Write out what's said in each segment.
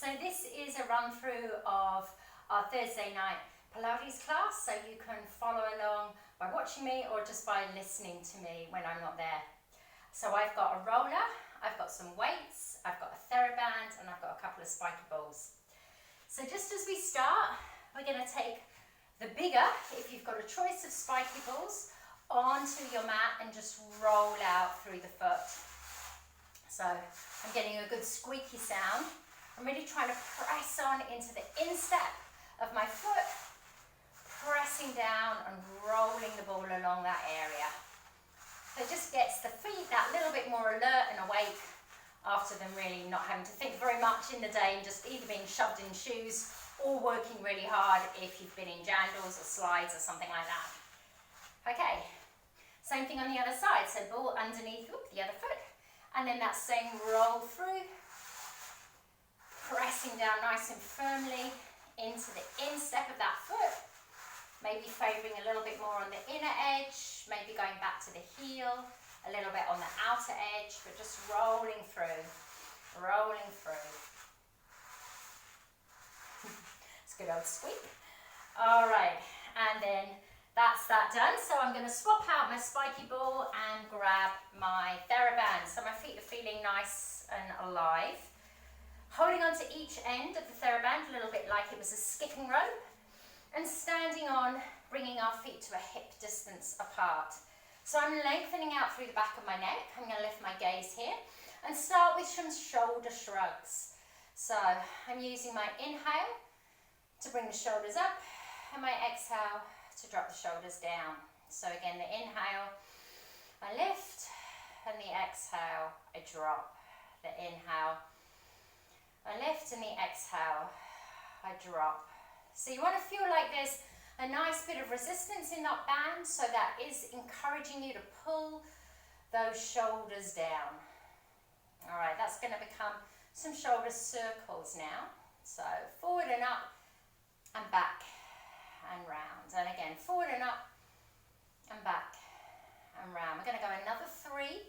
So this is a run through of our Thursday night Pilates class, so you can follow along by watching me or just by listening to me when I'm not there. So I've got a roller, I've got some weights, I've got a theraband, and I've got a couple of spiky balls. So just as we start, we're going to take the bigger, if you've got a choice of spiky balls, onto your mat and just roll out through the foot. So I'm getting a good squeaky sound. I'm really trying to press on into the instep of my foot, pressing down and rolling the ball along that area. So it just gets the feet that little bit more alert and awake after them really not having to think very much in the day and just either being shoved in shoes or working really hard if you've been in jandals or slides or something like that. Okay, same thing on the other side. So ball underneath the other foot, and then that same roll through, pressing down nice and firmly into the instep of that foot, maybe favouring a little bit more on the inner edge, maybe going back to the heel, a little bit on the outer edge, but just rolling through, rolling through. It's a good old squeak. All right, and then that's that done. So I'm going to swap out my spiky ball and grab my theraband. So my feet are feeling nice and alive. Holding on to each end of the theraband, a little bit like it was a skipping rope, and standing on, bringing our feet to a hip distance apart. So I'm lengthening out through the back of my neck. I'm going to lift my gaze here and start with some shoulder shrugs. So I'm using my inhale to bring the shoulders up and my exhale to drop the shoulders down. So again, the inhale, I lift, and the exhale, I drop. The inhale, I lift, and the exhale, I drop. So you want to feel like there's a nice bit of resistance in that band, so that is encouraging you to pull those shoulders down. All right, that's going to become some shoulder circles now. So forward and up and back and round. And again, forward and up and back and round. We're going to go another 3,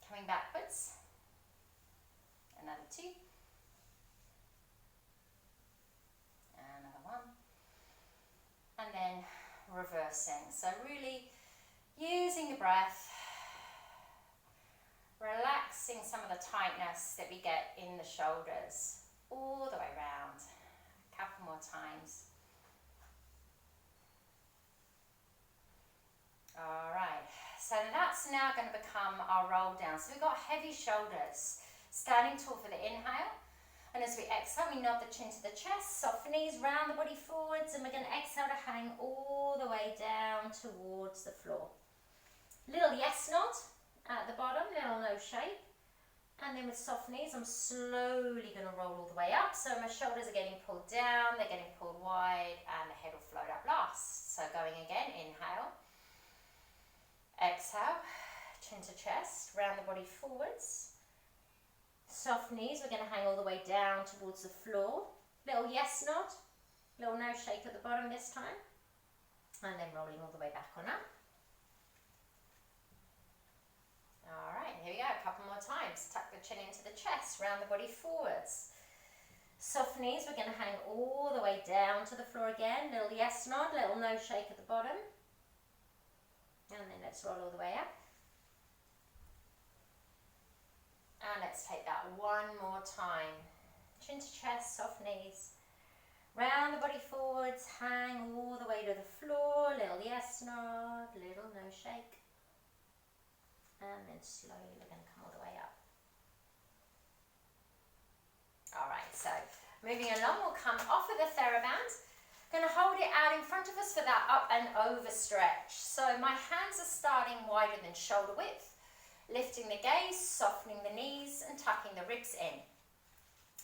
coming backwards. Another 2. Another 1. And then reversing. So really using the breath, relaxing some of the tightness that we get in the shoulders all the way around. A couple more times. All right, so that's now going to become our roll down. So we've got heavy shoulders, standing tall for the inhale. And as we exhale, we nod the chin to the chest, soft knees, round the body forwards, and we're going to exhale to hang all the way down towards the floor. Little yes nod at the bottom, little no shake. And then with soft knees, I'm slowly going to roll all the way up. So my shoulders are getting pulled down, they're getting pulled wide, and the head will float up last. So going again, inhale. Exhale, chin to chest, round the body forwards. Soft knees, we're going to hang all the way down towards the floor. Little yes nod, little no shake at the bottom this time. And then rolling all the way back on up. All right, here we go, a couple more times. Tuck the chin into the chest, round the body forwards. Soft knees, we're going to hang all the way down to the floor again. Little yes nod, little no shake at the bottom. And then let's roll all the way up. And let's take that one more time. Chin to chest, soft knees. Round the body forwards, hang all the way to the floor. Little yes nod, little no shake. And then slowly we're going to come all the way up. All right, so moving along, we'll come off of the theraband. Going to hold it out in front of us for that up and over stretch. So my hands are starting wider than shoulder width. Lifting the gaze, softening the knees, and tucking the ribs in.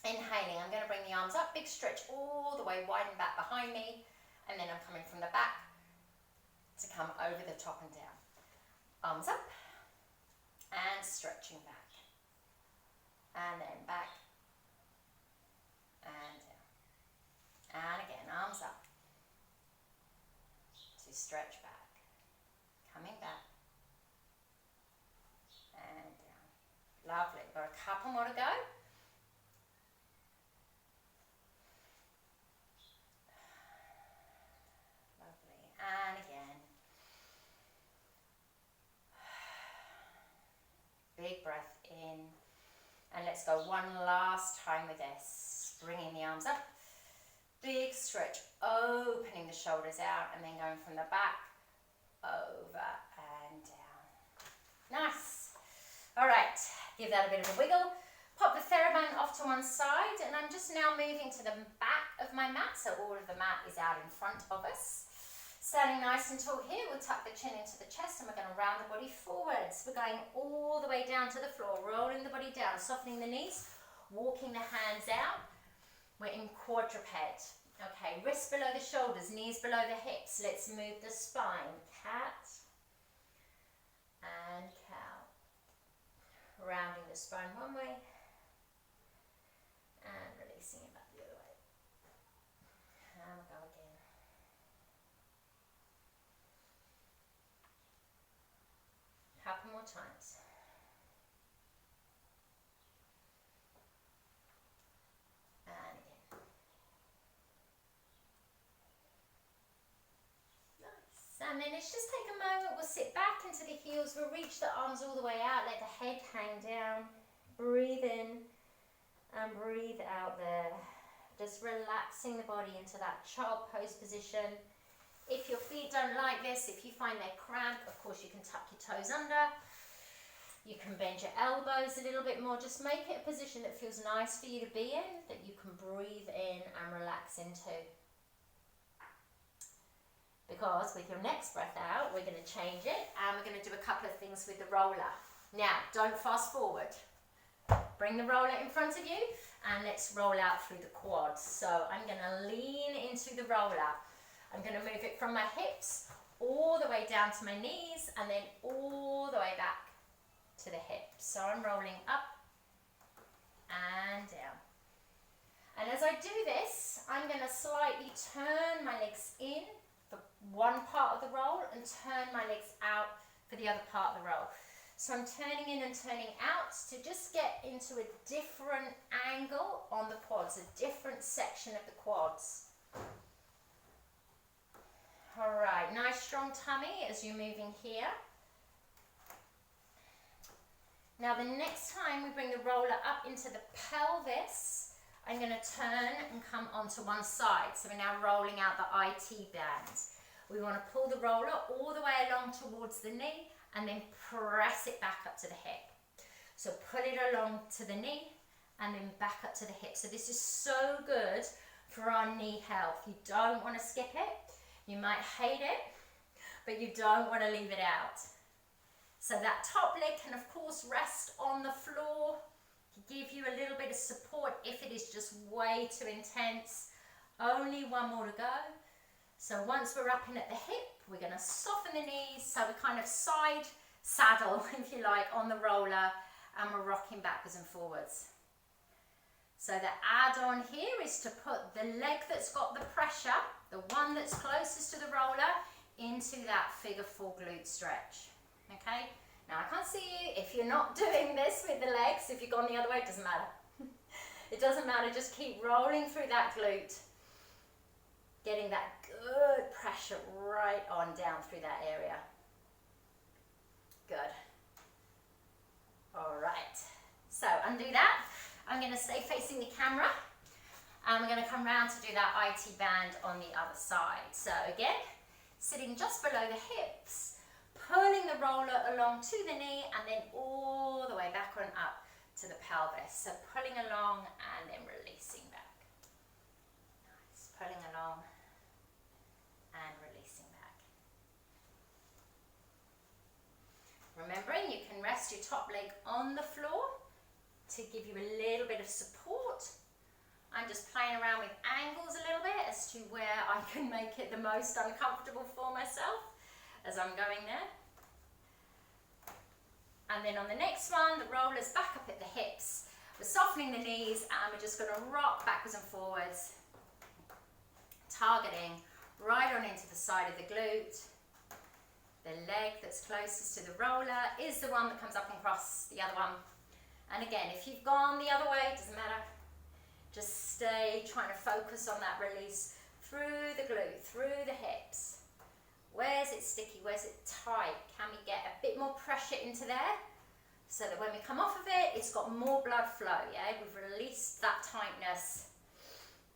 Inhaling, I'm going to bring the arms up, big stretch all the way, widen back behind me, and then I'm coming from the back to come over the top and down. Arms up, and stretching back. And then back, and down. And again, arms up, to stretch back, coming back, and down. Lovely, got a couple more to go. And let's go one last time with this. Bringing the arms up. Big stretch, opening the shoulders out and then going from the back over and down. Nice. All right, give that a bit of a wiggle. Pop the theraband off to one side, and I'm just now moving to the back of my mat, so all of the mat is out in front of us. Standing nice and tall here, we'll tuck the chin into the chest and we're going to round the body forwards. We're going all the way down to the floor, rolling the body down, softening the knees, walking the hands out. We're in quadruped. Okay, wrists below the shoulders, knees below the hips. Let's move the spine. Cat and cow. Rounding the spine one way and releasing it back the other way. And we'll go again. Couple more times. And again. Nice. And then let's just take a moment. We'll sit back into the heels. We'll reach the arms all the way out. Let the head hang down. Breathe in and breathe out there. Just relaxing the body into that child pose position. If your feet don't like this, if you find they're cramped, of course you can tuck your toes under. You can bend your elbows a little bit more. Just make it a position that feels nice for you to be in, that you can breathe in and relax into. Because with your next breath out, we're going to change it and we're going to do a couple of things with the roller. Now, don't fast forward. Bring the roller in front of you and let's roll out through the quads. So I'm going to lean into the roller. I'm going to move it from my hips all the way down to my knees and then all the way back to the hips. So I'm rolling up and down. And as I do this, I'm going to slightly turn my legs in for one part of the roll and turn my legs out for the other part of the roll. So I'm turning in and turning out to just get into a different angle on the quads, a different section of the quads. All right, nice strong tummy as you're moving here. Now the next time we bring the roller up into the pelvis, I'm going to turn and come onto one side. So we're now rolling out the IT band. We want to pull the roller all the way along towards the knee and then press it back up to the hip. So pull it along to the knee and then back up to the hip. So this is so good for our knee health. You don't want to skip it. You might hate it, but you don't want to leave it out. So that top leg can of course rest on the floor to give you a little bit of support if it is just way too intense. Only one more to go. So once we're up in at the hip, we're going to soften the knees, so we kind of side saddle, if you like, on the roller, and we're rocking backwards and forwards. So the add-on here is to put the leg that's got the pressure, the one that's closest to the roller, into that figure 4 glute stretch. Okay? Now I can't see you if you're not doing this with the legs. If you've gone the other way, it doesn't matter. It doesn't matter, just keep rolling through that glute. Getting that good pressure right on down through that area. Good. All right. So undo that. I'm going to stay facing the camera. And we're going to come round to do that IT band on the other side. So again, sitting just below the hips, pulling the roller along to the knee and then all the way back on up to the pelvis. So pulling along and then releasing back. Nice. Pulling along and releasing back. Remembering you can rest your top leg on the floor to give you a little bit of support. I'm just playing around with angles a little bit as to where I can make it the most uncomfortable for myself as I'm going there. And then on the next one, the roller's back up at the hips. We're softening the knees and we're just going to rock backwards and forwards, targeting right on into the side of the glute. The leg that's closest to the roller is the one that comes up and across the other one. And again, if you've gone the other way, it doesn't matter. Just stay trying to focus on that release through the glute, through the hips. Where's it sticky? Where's it tight? Can we get a bit more pressure into there so that when we come off of it, it's got more blood flow, yeah? We've released that tightness.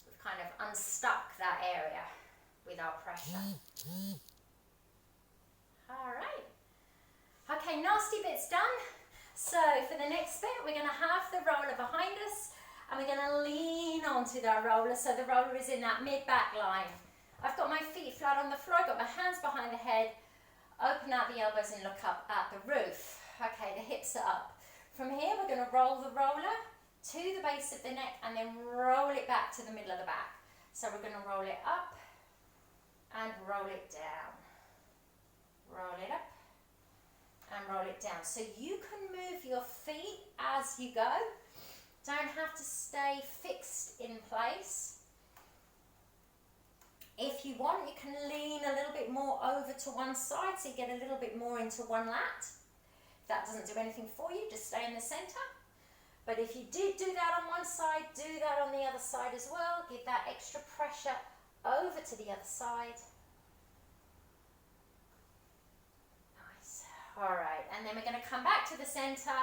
We've kind of unstuck that area with our pressure. All right. Okay, nasty bit's done. So for the next bit, we're going to have the roller behind us, and we're going to lean onto that roller, so the roller is in that mid-back line. I've got my feet flat on the floor, I've got my hands behind the head, open out the elbows and look up at the roof. Okay, the hips are up. From here, we're going to roll the roller to the base of the neck and then roll it back to the middle of the back. So we're going to roll it up and roll it down. Roll it up and roll it down. So you can move your feet as you go. Don't have to stay fixed in place. If you want, you can lean a little bit more over to one side so you get a little bit more into one lat. If that doesn't do anything for you, just stay in the center. But if you did do that on one side, do that on the other side as well. Give that extra pressure over to the other side. Nice. All right, and then we're going to come back to the center,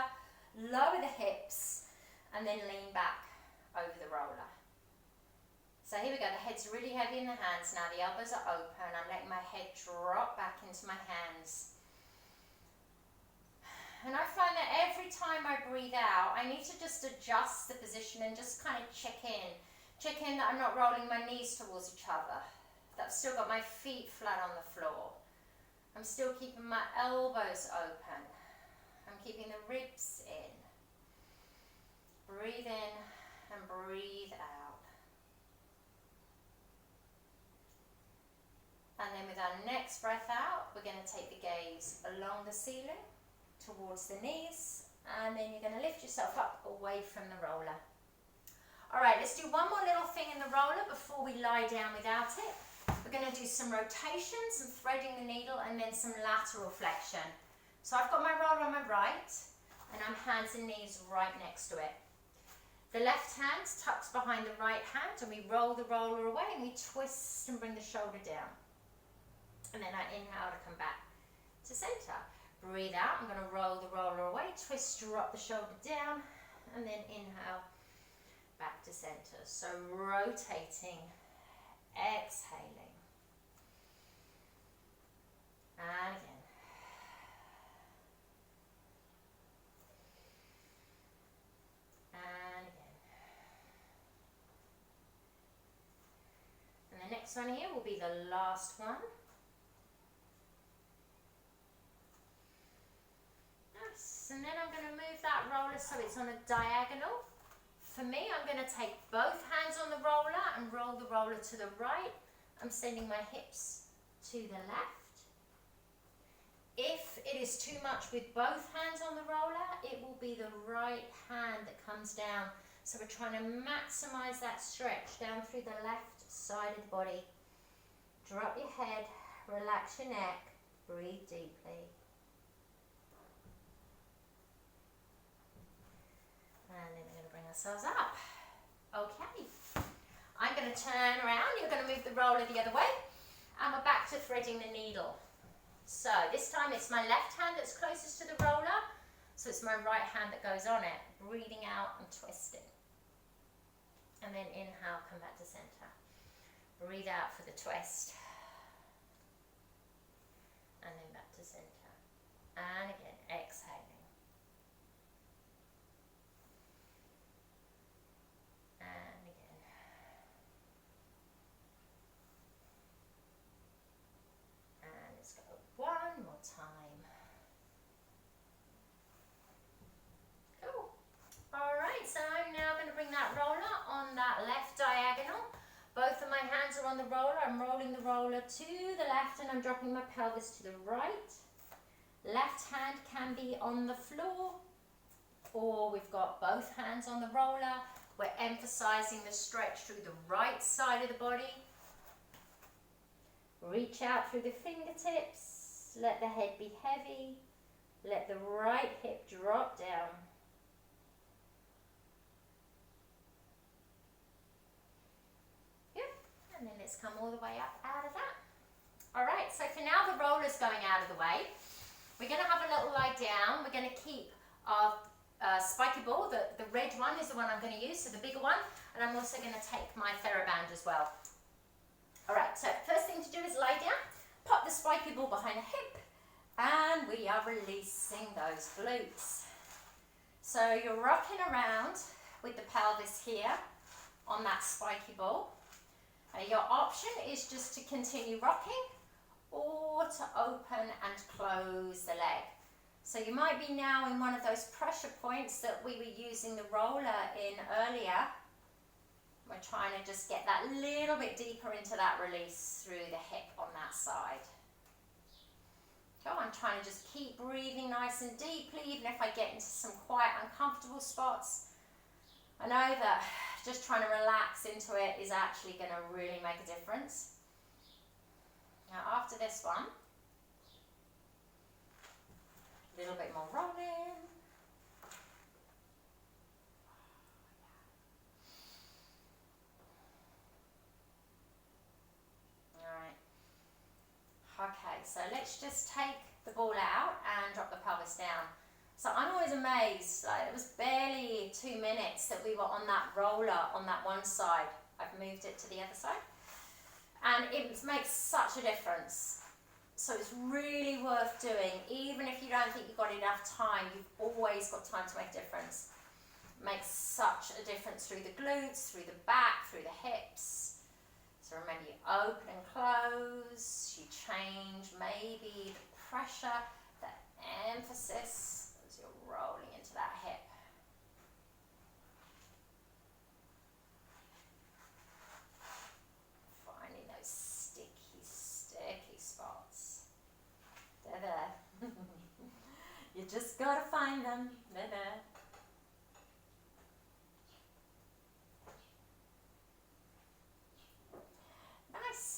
lower the hips, and then lean back over the roller. So here we go, the head's really heavy in the hands now, the elbows are open, I'm letting my head drop back into my hands. And I find that every time I breathe out, I need to just adjust the position and just kind of check in. Check in that I'm not rolling my knees towards each other, that I've still got my feet flat on the floor. I'm still keeping my elbows open. I'm keeping the ribs in. Breathe in and breathe out. And then with our next breath out, we're going to take the gaze along the ceiling, towards the knees, and then you're going to lift yourself up away from the roller. All right, let's do one more little thing in the roller before we lie down without it. We're going to do some rotations, some threading the needle, and then some lateral flexion. So I've got my roller on my right, and I'm hands and knees right next to it. The left hand tucks behind the right hand, and we roll the roller away, and we twist and bring the shoulder down. And then I inhale to come back to center. Breathe out, I'm going to roll the roller away, twist, drop the shoulder down, and then inhale back to center. So rotating, exhaling. And again. And again. And the next one here will be the last one. And then I'm going to move that roller so it's on a diagonal. For me, I'm going to take both hands on the roller and roll the roller to the right. I'm sending my hips to the left. If it is too much with both hands on the roller, it will be the right hand that comes down. So we're trying to maximize that stretch down through the left side of the body. Drop your head, relax your neck, breathe deeply. And then we're going to bring ourselves up. Okay. I'm going to turn around. You're going to move the roller the other way. And we're back to threading the needle. So this time it's my left hand that's closest to the roller. So it's my right hand that goes on it. Breathing out and twisting. And then inhale, come back to center. Breathe out for the twist. And then back to center. And again, exhaling. One more time. Cool. Alright, so I'm now going to bring that roller on that left diagonal. Both of my hands are on the roller. I'm rolling the roller to the left and I'm dropping my pelvis to the right. Left hand can be on the floor, or we've got both hands on the roller. We're emphasizing the stretch through the right side of the body. Reach out through the fingertips. Let the head be heavy. Let the right hip drop down. Good. And then let's come all the way up out of that. All right, so for now the roller's going out of the way. We're going to have a little lie down. We're going to keep our spiky ball. The red one is the one I'm going to use, so the bigger one, and I'm also going to take my theraband as well. Alright, so first thing to do is lie down, pop the spiky ball behind the hip, and we are releasing those glutes. So you're rocking around with the pelvis here on that spiky ball. Your option is just to continue rocking or to open and close the leg. So you might be now in one of those pressure points that we were using the roller in earlier. We're trying to just get that little bit deeper into that release through the hip on that side. Go on, trying to just keep breathing nice and deeply, even if I get into some quite uncomfortable spots. I know that just trying to relax into it is actually going to really make a difference. Now after this one, a little bit more rolling. Okay, so let's just take the ball out and drop the pelvis down. So I'm always amazed, like it was barely 2 minutes that we were on that roller on that one side. I've moved it to the other side. And it makes such a difference. So it's really worth doing. Even if you don't think you've got enough time, you've always got time to make a difference. It makes such a difference through the glutes, through the back, through the hips. So remember, you open and close, you change maybe the pressure, the emphasis as you're rolling into that hip. Finding those sticky spots. They're there. You just gotta find them. They're there.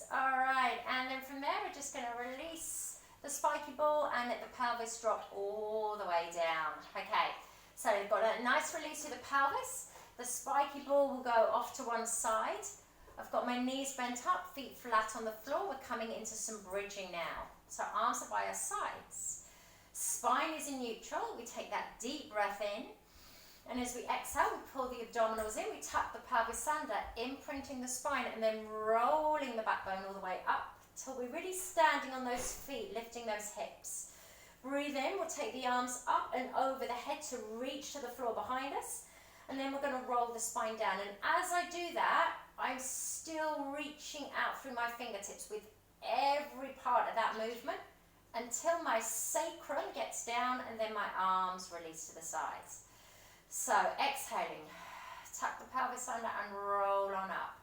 Alright, and then from there we're just going to release the spiky ball and let the pelvis drop all the way down. Okay, so we've got a nice release to the pelvis. The spiky ball will go off to one side. I've got my knees bent up, feet flat on the floor. We're coming into some bridging now. So arms are by our sides. Spine is in neutral. We take that deep breath in. And as we exhale, we pull the abdominals in, we tuck the pelvis under, imprinting the spine, and then rolling the backbone all the way up till we're really standing on those feet, lifting those hips. Breathe in, we'll take the arms up and over the head to reach to the floor behind us, and then we're going to roll the spine down. And as I do that, I'm still reaching out through my fingertips with every part of that movement until my sacrum gets down and then my arms release to the sides. So exhaling, tuck the pelvis under and roll on up.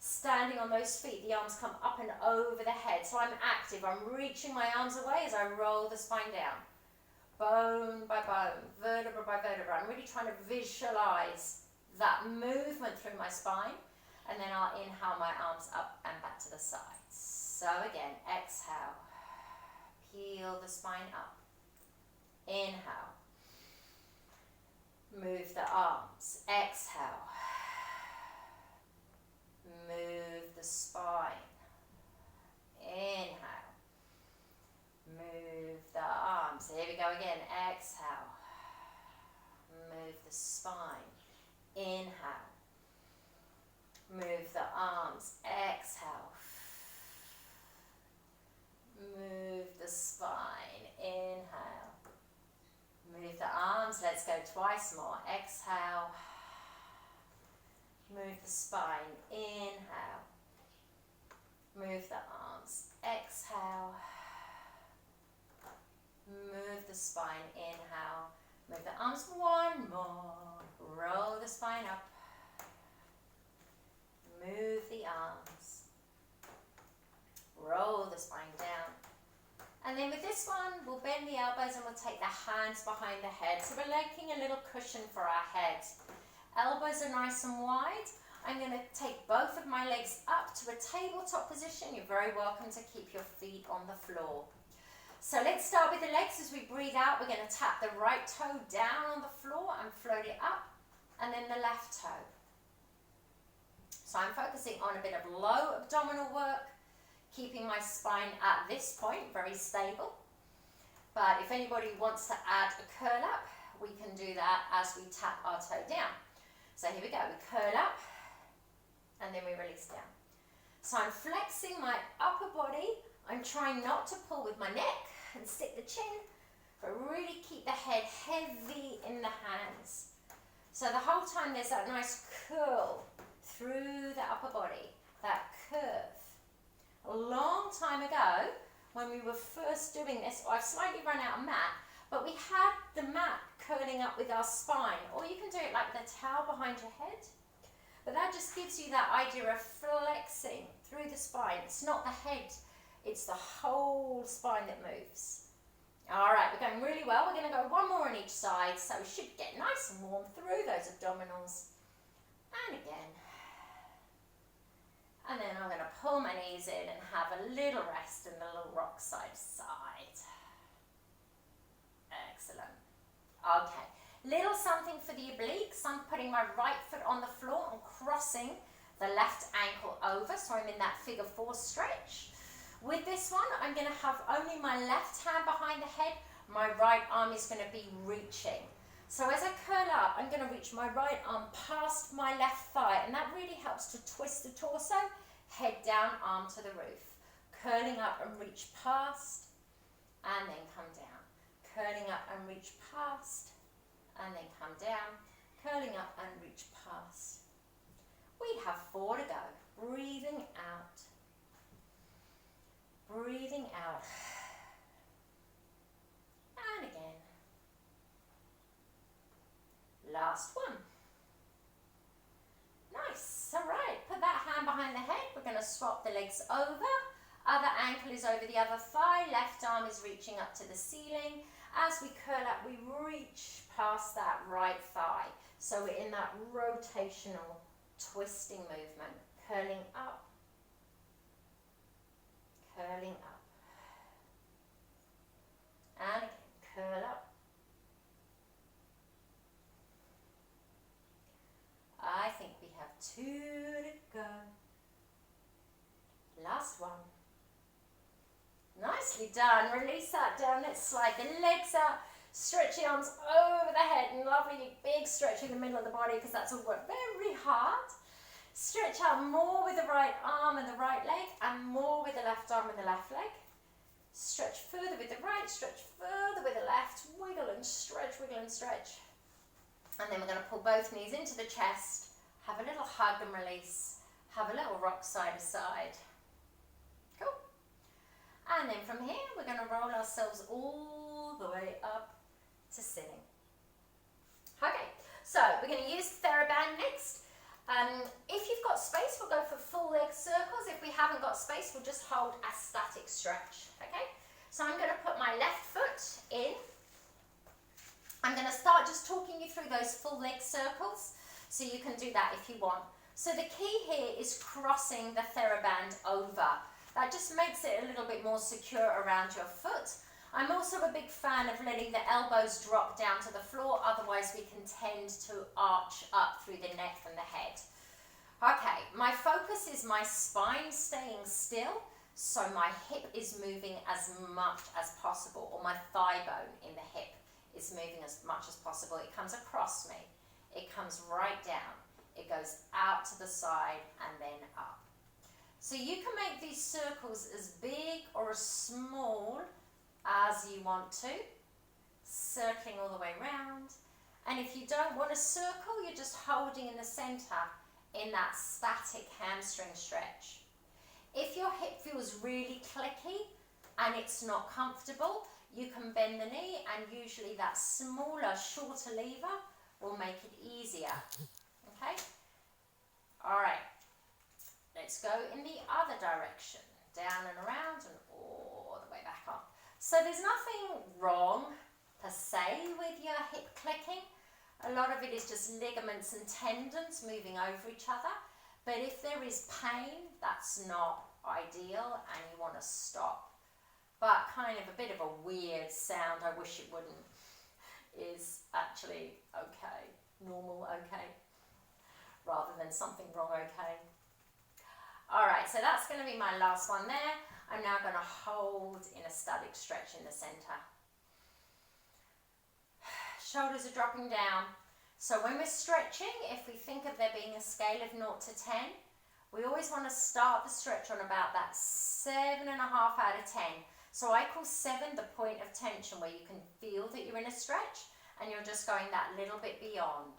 Standing on those feet, the arms come up and over the head. So I'm active, I'm reaching my arms away as I roll the spine down. Bone by bone, vertebra by vertebra. I'm really trying to visualize that movement through my spine. And then I'll inhale my arms up and back to the sides. So again, exhale, peel the spine up. Inhale. Move the arms, exhale, move the spine, inhale, move the arms, here we go again, exhale, move the spine, inhale, move the arms, exhale, move the spine, inhale. Move the arms, let's go twice more. Exhale. Move the spine, inhale. Move the arms, exhale. Move the spine, inhale. Move the arms one more. Roll the spine up. Move the arms. Roll the spine down. And then with this one, we'll bend the elbows and we'll take the hands behind the head. So we're making a little cushion for our head. Elbows are nice and wide. I'm going to take both of my legs up to a tabletop position. You're very welcome to keep your feet on the floor. So let's start with the legs. As we breathe out, we're going to tap the right toe down on the floor and float it up, and then the left toe. So I'm focusing on a bit of low abdominal work, keeping my spine at this point very stable. But if anybody wants to add a curl up, we can do that as we tap our toe down. So here we go, we curl up and then we release down. So I'm flexing my upper body. I'm trying not to pull with my neck and stick the chin, but really keep the head heavy in the hands. So the whole time there's that nice curl through the upper body, that curve. A long time ago, when we were first doing this, I've slightly run out of mat, but we had the mat curling up with our spine, or you can do it like the towel behind your head. But that just gives you that idea of flexing through the spine. It's not the head, it's the whole spine that moves. All right, we're going really well. We're going to go one more on each side, so we should get nice and warm through those abdominals. And again. And then I'm going to pull my knees in and have a little rest in the little rock side to side. Excellent. Okay, little something for the obliques. I'm putting my right foot on the floor and crossing the left ankle over, so I'm in that figure 4 stretch. With this one, I'm going to have only my left hand behind the head. My right arm is going to be reaching. So as I curl up, I'm going to reach my right arm past my left thigh, and that really helps to twist the torso, head down, arm to the roof. Curling up and reach past, and then come down. Curling up and reach past, and then come down. Curling up and reach past. We have 4 to go. Breathing out. Breathing out. And again. Last one. Nice. All right. Put that hand behind the head. We're going to swap the legs over. Other ankle is over the other thigh. Left arm is reaching up to the ceiling. As we curl up, we reach past that right thigh. So we're in that rotational twisting movement. Curling up. Curling up. And again, curl up. I think we have 2 to go. Last one. Nicely done. Release that down. Let's slide the legs out. Stretch the arms over the head. And lovely big stretch in the middle of the body, because that's all worked very hard. Stretch out more with the right arm and the right leg, and more with the left arm and the left leg. Stretch further with the right, stretch further with the left. Wiggle and stretch, wiggle and stretch. And then we're going to pull both knees into the chest. Have a little hug and release. Have a little rock side to side. Cool. And then from here, we're going to roll ourselves all the way up to sitting. Okay, so we're going to use theraband next. If you've got space, we'll go for full leg circles. If we haven't got space, we'll just hold a static stretch. Okay, so I'm going to put my left foot in. I'm going to start just talking you through those full leg circles, so you can do that if you want. So the key here is crossing the theraband over. That just makes it a little bit more secure around your foot. I'm also a big fan of letting the elbows drop down to the floor, otherwise we can tend to arch up through the neck and the head. Okay, my focus is my spine staying still, so my hip is moving as much as possible, or my thigh bone in the hip is moving as much as possible. It comes across me, it comes right down, it goes out to the side and then up. So you can make these circles as big or as small as you want to, circling all the way around. And if you don't want a circle, you're just holding in the center in that static hamstring stretch. If your hip feels really clicky and it's not comfortable, you can bend the knee, and usually that smaller, shorter lever will make it easier. Okay? All right. Let's go in the other direction, down and around and all the way back up. So there's nothing wrong per se with your hip clicking. A lot of it is just ligaments and tendons moving over each other. But if there is pain, that's not ideal and you want to stop. But kind of a bit of a weird sound, I wish it wouldn't, is actually okay, normal okay, rather than something wrong okay. All right, so that's going to be my last one there. I'm now going to hold in a static stretch in the center. Shoulders are dropping down. So when we're stretching, if we think of there being a scale of 0 to 10, we always want to start the stretch on about that 7.5 out of 10. So I call 7 the point of tension, where you can feel that you're in a stretch and you're just going that little bit beyond.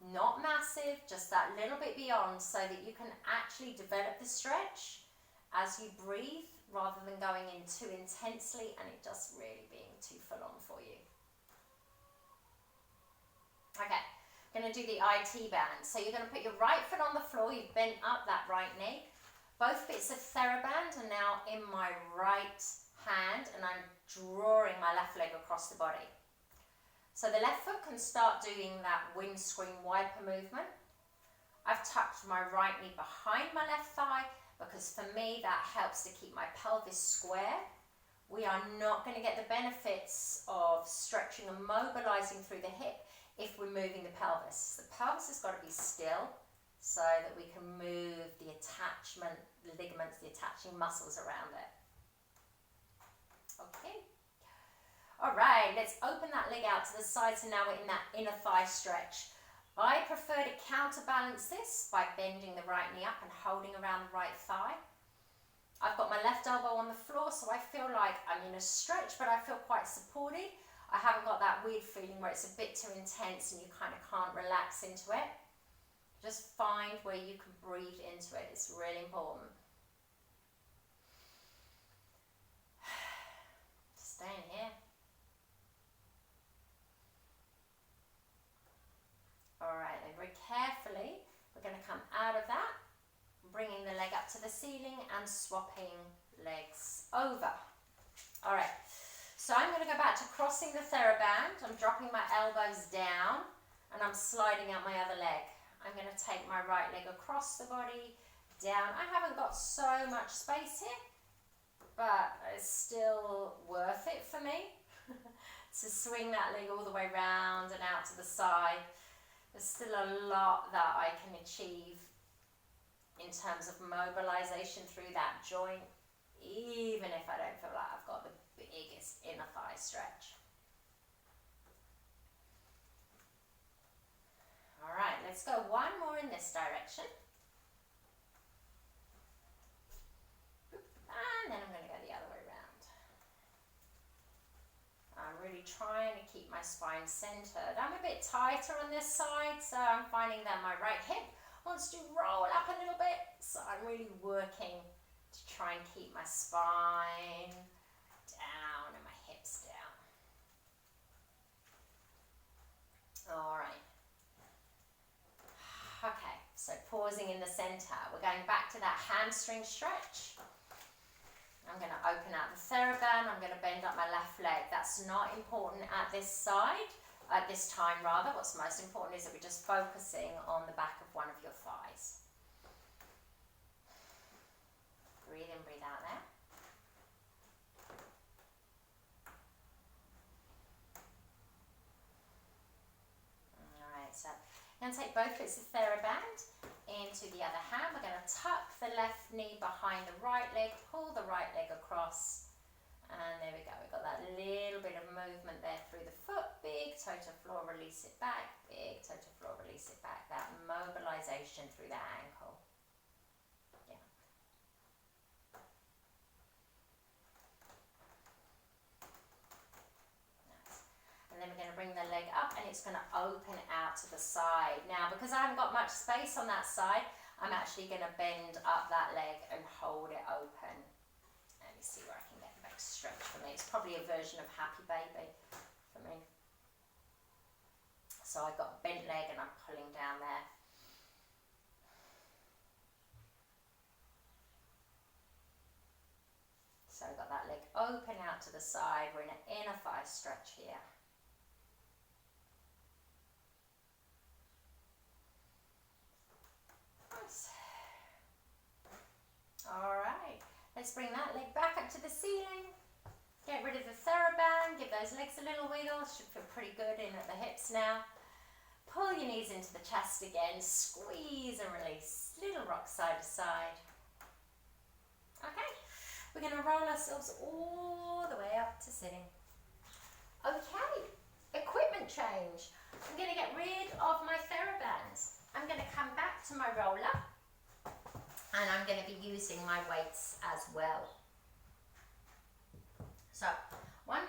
Not massive, just that little bit beyond, so that you can actually develop the stretch as you breathe, rather than going in too intensely and it just really being too full on for you. Okay, I'm going to do the IT band. So you're going to put your right foot on the floor, you've bent up that right knee. Both bits of theraband are now in my right hand, and I'm drawing my left leg across the body. So the left foot can start doing that windscreen wiper movement. I've tucked my right knee behind my left thigh, because for me that helps to keep my pelvis square. We are not going to get the benefits of stretching and mobilizing through the hip if we're moving the pelvis. The pelvis has got to be still so that we can move the attachment ligaments, the attaching muscles around it. Okay. All right, let's open that leg out to the side. So now we're in that inner thigh stretch. I prefer to counterbalance this by bending the right knee up and holding around the right thigh. I've got my left elbow on the floor, so I feel like I'm in a stretch, but I feel quite supported. I haven't got that weird feeling where it's a bit too intense and you kind of can't relax into it. Just find where you can breathe into it. It's really important. Stay in here. Alright, then very carefully, we're going to come out of that, bringing the leg up to the ceiling and swapping legs over. Alright, so I'm going to go back to crossing the theraband. I'm dropping my elbows down and I'm sliding out my other leg. I'm going to take my right leg across the body, down. I haven't got so much space here, but it's still worth it for me to swing that leg all the way round and out to the side. There's still a lot that I can achieve in terms of mobilization through that joint, even if I don't feel like I've got the biggest inner thigh stretch. All right, let's go one more in this direction. And then I'm going to go the other way around. I'm really trying to keep my spine centered. I'm a bit tighter on this side, so I'm finding that my right hip wants to roll up a little bit. So I'm really working to try and keep my spine down and my hips down. All right. Okay, so pausing in the center. We're going back to that hamstring stretch. I'm going to open out the theraband. I'm going to bend up my left leg. That's not important at this side, at this time rather. What's most important is that we're just focusing on the back of one of your thighs. Breathe in, breathe out there. Alright, so I'm going to take both bits of theraband into the other hand. We're going to tuck the left knee behind the right leg, pull the right leg across, and there we go. We've got that little bit of movement there through the foot. Big toe to floor, release it back. Big toe to floor, release it back. That mobilization through the ankle. Yeah. Nice. And then we're going to bring the leg up and it's going to open out to the side. Now, because I haven't got much space on that side, I'm actually going to bend up that leg and hold it open. Let me see where I can get the back stretch for me. It's probably a version of Happy Baby for me. So I've got a bent leg and I'm pulling down there. So I've got that leg open out to the side. We're in an inner thigh stretch here. Nice. All right, let's bring that leg back up to the ceiling. Get rid of the theraband, give those legs a little wiggle. Should feel pretty good in at the hips now. Pull your knees into the chest again, squeeze and release. Little rock side to side. Okay, we're going to roll ourselves all the way up to sitting. Okay, equipment movement change. I'm going to get rid of my theraband. I'm going to come back to my roller, and I'm going to be using my weights as well. So one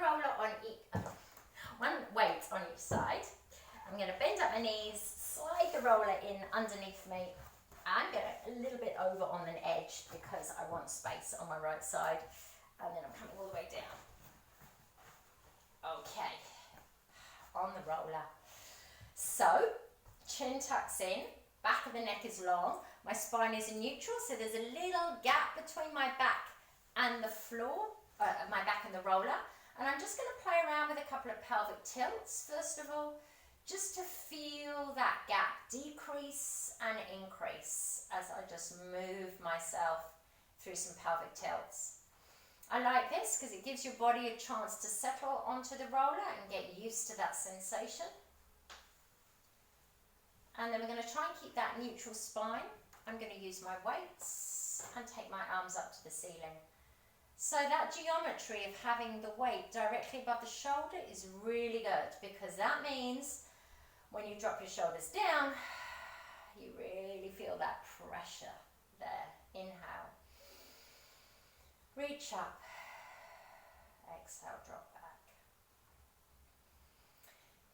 weight on each side. I'm going to bend up my knees, slide the roller in underneath me. I'm going a little bit over on an edge because I want space on my right side, and then I'm coming all the way down. Okay, on the roller. So, chin tucks in, back of the neck is long, my spine is in neutral, so there's a little gap between my back and the floor, my back and the roller. And I'm just going to play around with a couple of pelvic tilts, first of all, just to feel that gap decrease and increase as I just move myself through some pelvic tilts. I like this because it gives your body a chance to settle onto the roller and get used to that sensation. And then we're going to try and keep that neutral spine. I'm going to use my weights and take my arms up to the ceiling. So that geometry of having the weight directly above the shoulder is really good, because that means when you drop your shoulders down, you really feel that pressure there. Inhale. Reach up. Exhale, drop back.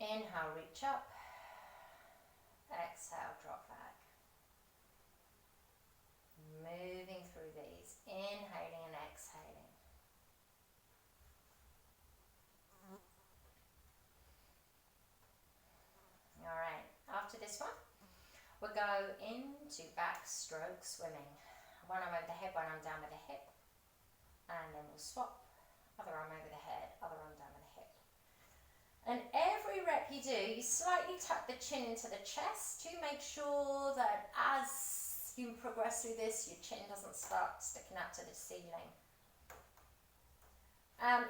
Inhale, reach up. Exhale, drop back. Moving through these. Inhaling and exhaling. Alright, after this one, we'll go into backstroke swimming. One arm over the head, one arm down with the hip. And then we'll swap, other arm over the head, other arm down with the hip. And every rep you do, you slightly tuck the chin into the chest to make sure that as you progress through this, your chin doesn't start sticking up to the ceiling.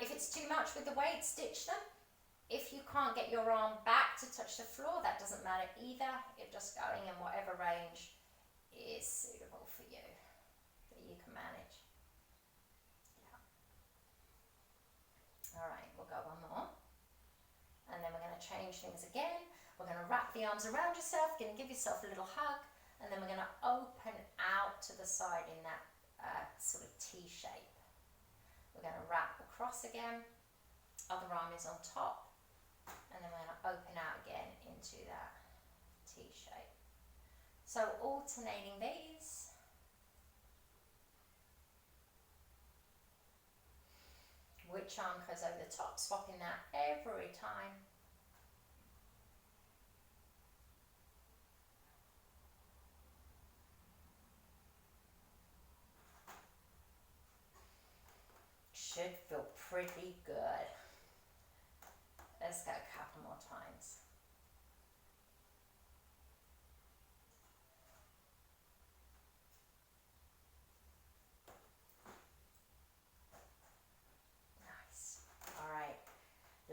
If it's too much with the weight, stitch them. If you can't get your arm back to touch the floor, that doesn't matter either. You're just going in whatever range is suitable for you, that you can manage. Alright, we'll go one more. And then we're going to change things again. We're going to wrap the arms around yourself, going to give yourself a little hug, and then we're going to open out to the side in that sort of T shape. We're going to wrap across again, other arm is on top, and then we're going to open out again into that T shape. So alternating these. Which arm goes over the top, swapping that every time. Should feel pretty good. Let's go a couple more times.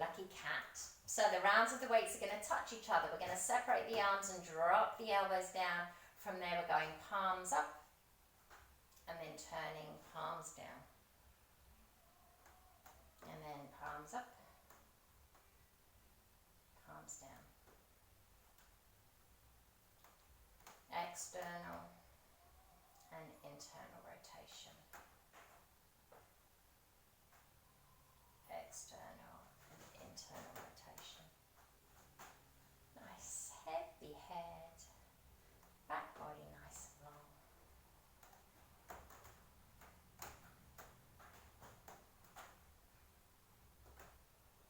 Lucky cat. So the rounds of the weights are going to touch each other. We're going to separate the arms and drop the elbows down. From there we're going palms up and then turning palms down. And then palms up, palms down. External and internal rotation. External and internal rotation. Nice heavy head, back body nice and long.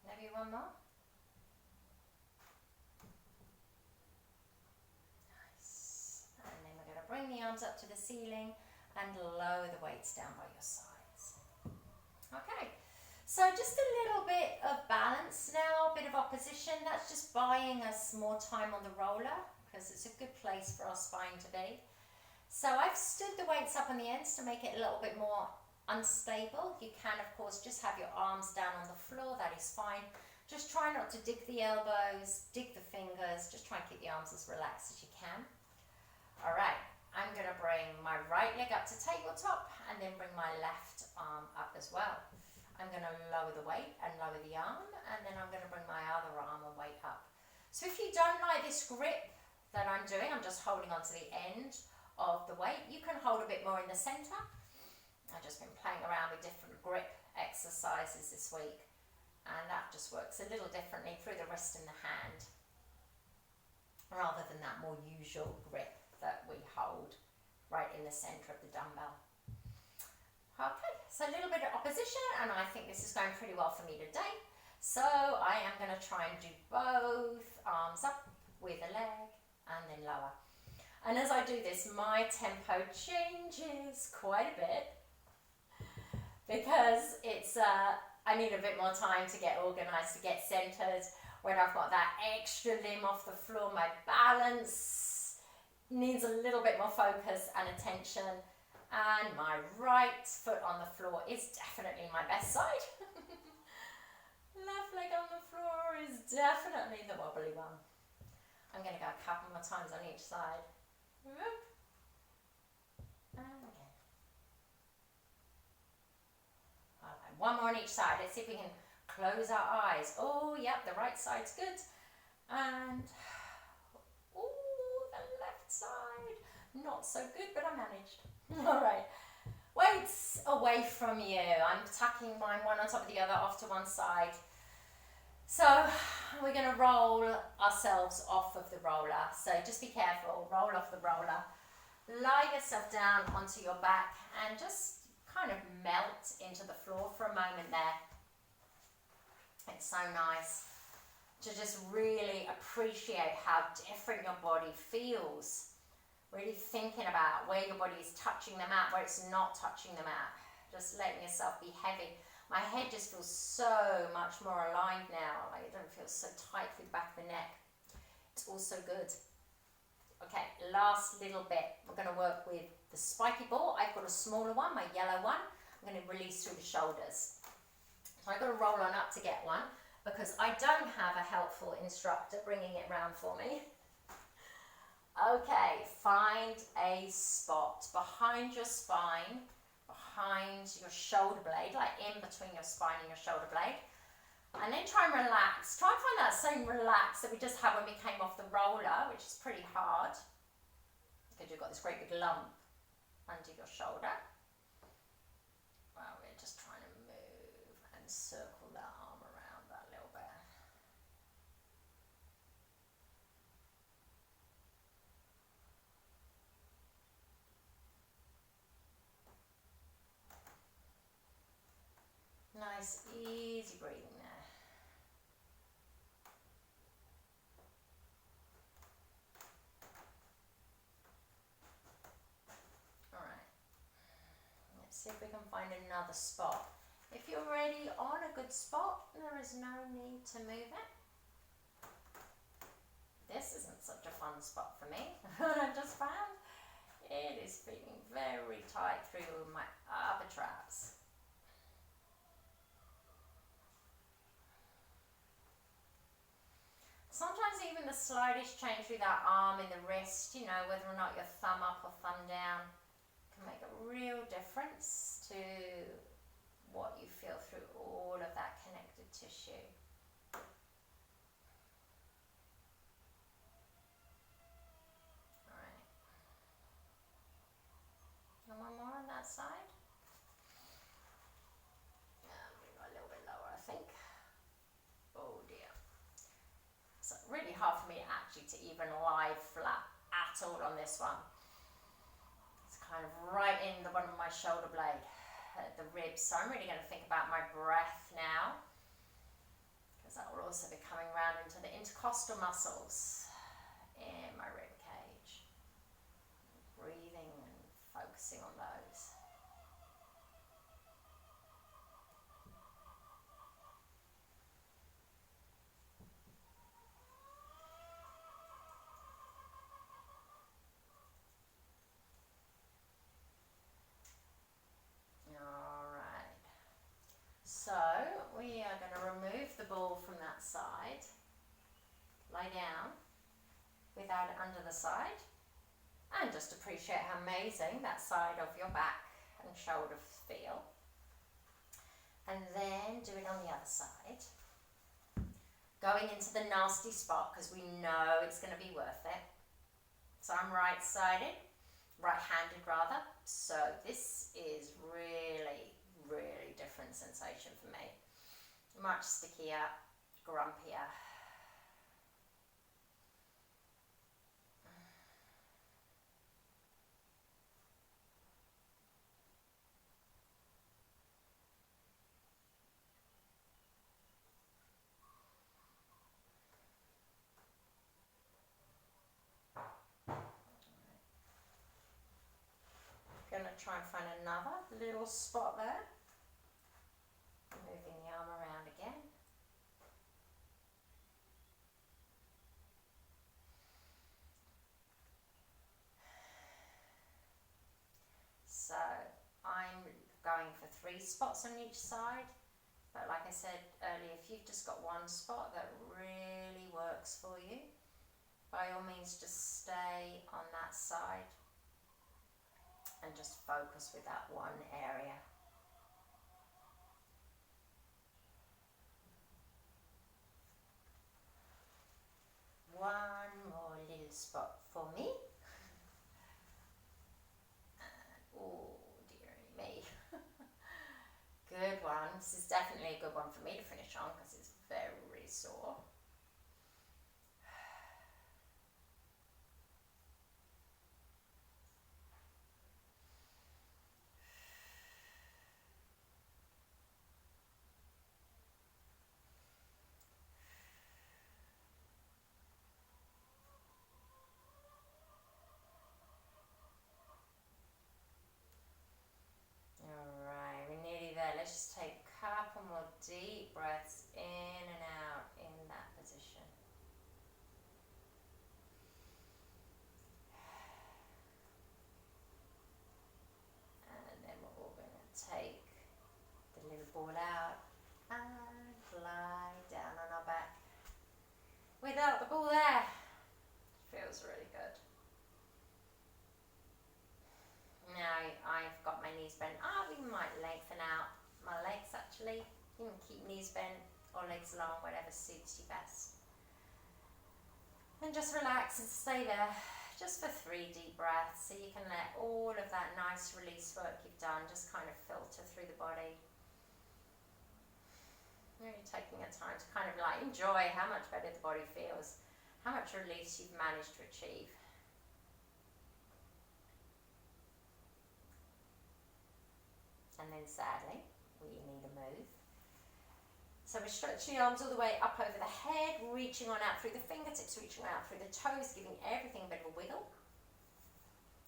Maybe one more. Nice. And then we're going to bring the arms up to the ceiling and lower the weights down by your sides. Okay. So just a little bit of balance now, a bit of opposition. That's just buying us more time on the roller because it's a good place for our spine to be. So I've stood the weights up on the ends to make it a little bit more unstable. You can, of course, just have your arms down on the floor. That is fine. Just try not to dig the elbows, dig the fingers. Just try and keep the arms as relaxed as you can. All right, I'm going to bring my right leg up to tabletop and then bring my left arm up as well. I'm going to lower the weight and lower the arm, and then I'm going to bring my other arm and weight up. So if you don't like this grip that I'm doing, I'm just holding onto the end of the weight. You can hold a bit more in the center. I've just been playing around with different grip exercises this week, and that just works a little differently through the wrist and the hand, rather than that more usual grip that we hold right in the center of the dumbbell. Okay, so a little bit of opposition, and I think this is going pretty well for me today. So I am going to try and do both arms up with a leg and then lower. And as I do this, my tempo changes quite a bit, because it's I need a bit more time to get organized, to get centered. When I've got that extra limb off the floor, my balance needs a little bit more focus and attention. And my right foot on the floor is definitely my best side. Left leg on the floor is definitely the wobbly one. I'm going to go a couple more times on each side. Whoop. And again. Okay, one more on each side. Let's see if we can close our eyes. Oh, yep, the right side's good. And, oh, the left side. Not so good, but I managed. All right. Weights away from you. I'm tucking mine one on top of the other off to one side. So we're going to roll ourselves off of the roller. So just be careful. Roll off the roller. Lie yourself down onto your back and just kind of melt into the floor for a moment there. It's so nice to just really appreciate how different your body feels. Really thinking about where your body is touching the mat, where it's not touching the mat. Just letting yourself be heavy. My head just feels so much more aligned now. Like, it doesn't feel so tight through the back of the neck. It's also good. Okay, last little bit. We're going to work with the spiky ball. I've got a smaller one, my yellow one. I'm going to release through the shoulders. So I've got to roll on up to get one, because I don't have a helpful instructor bringing it round for me. Okay, find a spot behind your spine, behind your shoulder blade, like in between your spine and your shoulder blade. And then try and relax. Try and find that same relax that we just had when we came off the roller, which is pretty hard, because you've got this great big lump under your shoulder. Well, we're just trying to move and circle that arm around that little bit. Nice, easy breathing there. All right. Let's see if we can find another spot. If you're already on a good spot, there is no need to move it. This isn't such a fun spot for me. What I just found, it is feeling very tight through my upper traps. Sometimes even the slightest change through that arm and the wrist, you know, whether or not your thumb up or thumb down, can make a real difference to what you feel through all of that connected tissue. All right. And one more on that side. We got a little bit lower, I think. Oh dear. It's really hard for me actually to even lie flat at all on this one. It's kind of right in the bottom of my shoulder blade, the ribs. So I'm really going to think about my breath now, because that will also be coming around into the intercostal muscles in my rib cage. Breathing and focusing on those. So we are going to remove the ball from that side, lie down without it under the side, and just appreciate how amazing that side of your back and shoulders feel. And then do it on the other side. going into the nasty spot because we know it's going to be worth it. So I'm right-sided, right-handed rather. So this is really, really different sensation for me. Much stickier, grumpier. Gonna try and find another little spot there. Moving the arm around again. So I'm going for 3 spots on each side, but like I said earlier, if you've just got one spot that really works for you, by all means just stay on that side and just focus with that one area. One more little spot for me. Oh dearie me. Good one. This is definitely a good one for me to finish on because it's very sore. Alright, we're nearly there. Let's just take a couple more deep breaths in and out in that position. And then we're all going to take the little ball out and glide down on our back without the ball there. Feels really good. Now I've got my knees bent. We might lengthen out my legs actually. You can keep knees bent or legs long, whatever suits you best. And just relax and stay there just for 3 deep breaths so you can let all of that nice release work you've done just kind of filter through the body. Really taking a time to kind of like enjoy how much better the body feels, how much release you've managed to achieve. And then sadly, we need a move. So we're stretching the arms all the way up over the head, reaching on out through the fingertips, reaching out through the toes, giving everything a bit of a wiggle.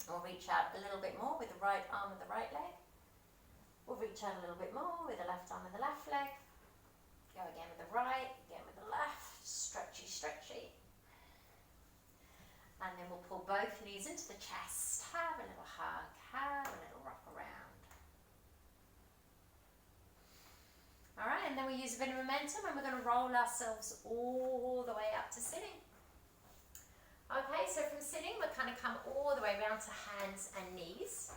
We'll reach out a little bit more with the right arm and the right leg. We'll reach out a little bit more with the left arm and the left leg. Go again with the right, again with the left, stretchy, stretchy. And then we'll pull both knees into the chest, have a little hug, have a little rock around. Alright, and then we use a bit of momentum and we're going to roll ourselves all the way up to sitting. Okay, so from sitting we'll kind of come all the way around to hands and knees.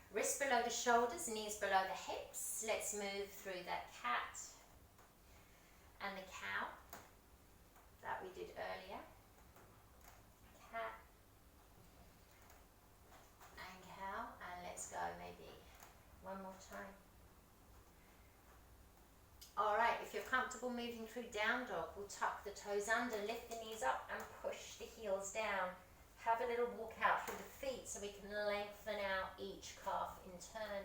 Wrists below the shoulders, knees below the hips. Let's move through that cat and the cow that we did earlier. Cat and cow, and let's go maybe one more time. Alright, if you're comfortable moving through down dog, we'll tuck the toes under, lift the knees up and push the heels down. Have a little walk out through the feet so we can lengthen out each calf in turn.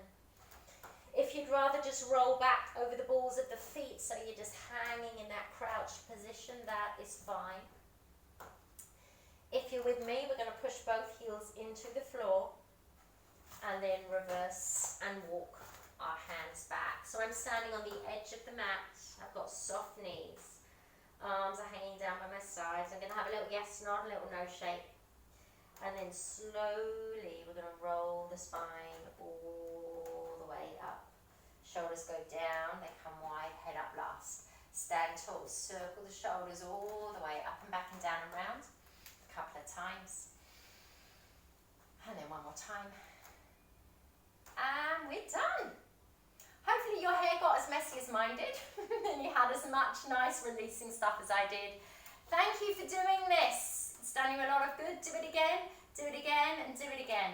If you'd rather just roll back over the balls of the feet so you're just hanging in that crouched position, that is fine. If you're with me, we're going to push both heels into the floor and then reverse and walk our hands back. So I'm standing on the edge of the mat. I've got soft knees. Arms are hanging down by my sides. I'm going to have a little yes nod, a little no shake. And then slowly we're going to roll the spine all the way up. Shoulders go down, they come wide, head up last. Stand tall, circle the shoulders all the way up and back and down and round. A couple of times. And then one more time. And we're done. Hopefully your hair got as messy as minded and you had as much nice releasing stuff as I did. Thank you for doing this. It's done you a lot of good. Do it again, and do it again.